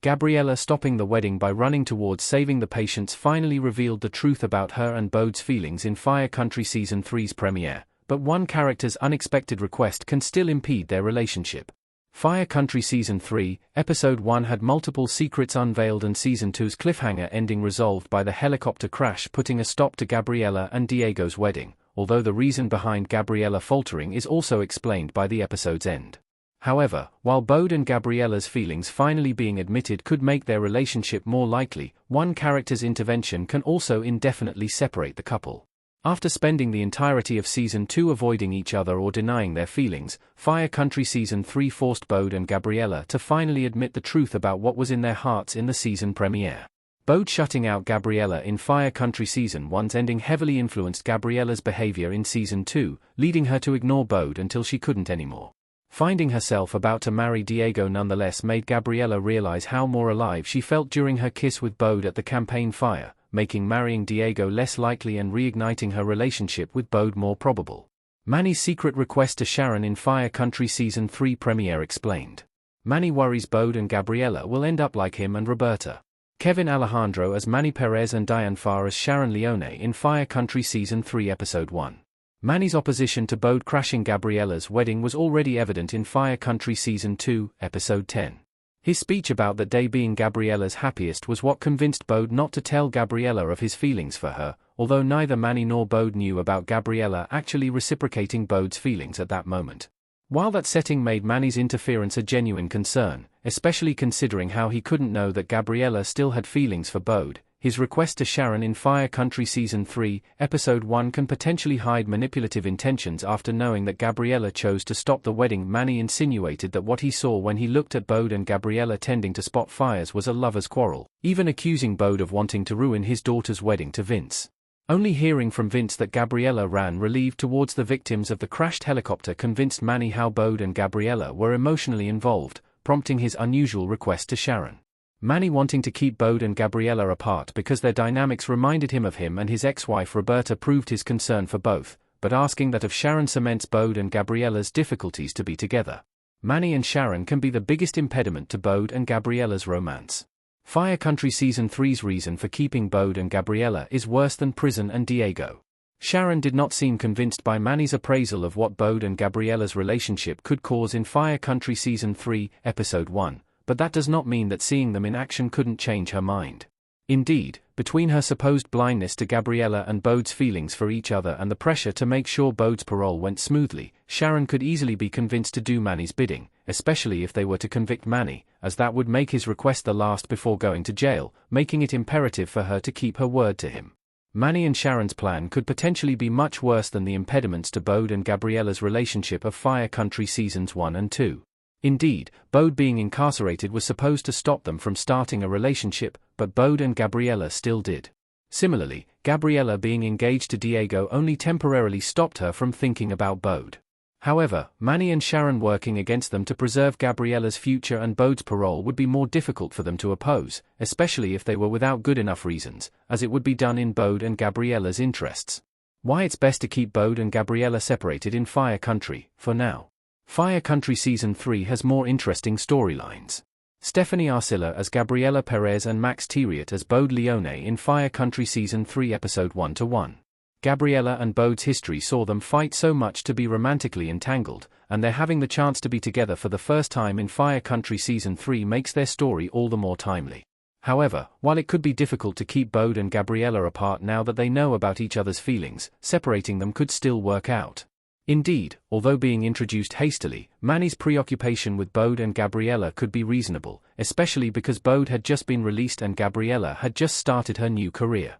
Gabriela stopping the wedding by running towards saving the patients finally revealed the truth about her and Bode's feelings in Fire Country Season 3's premiere, but one character's unexpected request can still impede their relationship. Fire Country Season 3, Episode 1 had multiple secrets unveiled and Season 2's cliffhanger ending resolved by the helicopter crash putting a stop to Gabriela and Diego's wedding, although the reason behind Gabriela faltering is also explained by the episode's end. However, while Bode and Gabriela's feelings finally being admitted could make their relationship more likely, one character's intervention can also indefinitely separate the couple. After spending the entirety of Season 2 avoiding each other or denying their feelings, Fire Country Season 3 forced Bode and Gabriela to finally admit the truth about what was in their hearts in the season premiere. Bode shutting out Gabriela in Fire Country Season 1's ending heavily influenced Gabriela's behavior in Season 2, leading her to ignore Bode until she couldn't anymore. Finding herself about to marry Diego nonetheless made Gabriela realize how more alive she felt during her kiss with Bode at the campaign fire, making marrying Diego less likely and reigniting her relationship with Bode more probable. Manny's secret request to Sharon in Fire Country Season 3 premiere explained. Manny worries Bode and Gabriela will end up like him and Roberta. Kevin Alejandro as Manny Perez and Diane Farr as Sharon Leone in Fire Country Season 3 Episode 1. Manny's opposition to Bode crashing Gabriela's wedding was already evident in Fire Country Season 2, Episode 10. His speech about that day being Gabriela's happiest was what convinced Bode not to tell Gabriela of his feelings for her, although neither Manny nor Bode knew about Gabriela actually reciprocating Bode's feelings at that moment. While that setting made Manny's interference a genuine concern, especially considering how he couldn't know that Gabriela still had feelings for Bode, his request to Sharon in Fire Country Season 3, Episode 1 can potentially hide manipulative intentions. After knowing that Gabriela chose to stop the wedding, Manny insinuated that what he saw when he looked at Bode and Gabriela tending to spot fires was a lover's quarrel, even accusing Bode of wanting to ruin his daughter's wedding to Vince. Only hearing from Vince that Gabriela ran relieved towards the victims of the crashed helicopter convinced Manny how Bode and Gabriela were emotionally involved, prompting his unusual request to Sharon. Manny wanting to keep Bode and Gabriela apart because their dynamics reminded him of him and his ex-wife Roberta proved his concern for both, but asking that of Sharon cements Bode and Gabriela's difficulties to be together. Manny and Sharon can be the biggest impediment to Bode and Gabriela's romance. Fire Country Season 3's reason for keeping Bode and Gabriela is worse than prison and Diego. Sharon did not seem convinced by Manny's appraisal of what Bode and Gabriela's relationship could cause in Fire Country Season 3, Episode 1. But that does not mean that seeing them in action couldn't change her mind. Indeed, between her supposed blindness to Gabriela and Bode's feelings for each other and the pressure to make sure Bode's parole went smoothly, Sharon could easily be convinced to do Manny's bidding, especially if they were to convict Manny, as that would make his request the last before going to jail, making it imperative for her to keep her word to him. Manny and Sharon's plan could potentially be much worse than the impediments to Bode and Gabriela's relationship of Fire Country Seasons 1 and 2. Indeed, Bode being incarcerated was supposed to stop them from starting a relationship, but Bode and Gabriela still did. Similarly, Gabriela being engaged to Diego only temporarily stopped her from thinking about Bode. However, Manny and Sharon working against them to preserve Gabriela's future and Bode's parole would be more difficult for them to oppose, especially if they were without good enough reasons, as it would be done in Bode and Gabriela's interests. Why it's best to keep Bode and Gabriela separated in Fire Country, for now. Fire Country Season 3 has more interesting storylines. Stephanie Arcilla as Gabriela Perez and Max Thiriot as Bode Leone in Fire Country Season 3 Episode 1-1. Gabriela and Bode's history saw them fight so much to be romantically entangled, and their having the chance to be together for the first time in Fire Country Season 3 makes their story all the more timely. However, while it could be difficult to keep Bode and Gabriela apart now that they know about each other's feelings, separating them could still work out. Indeed, although being introduced hastily, Manny's preoccupation with Bode and Gabriela could be reasonable, especially because Bode had just been released and Gabriela had just started her new career.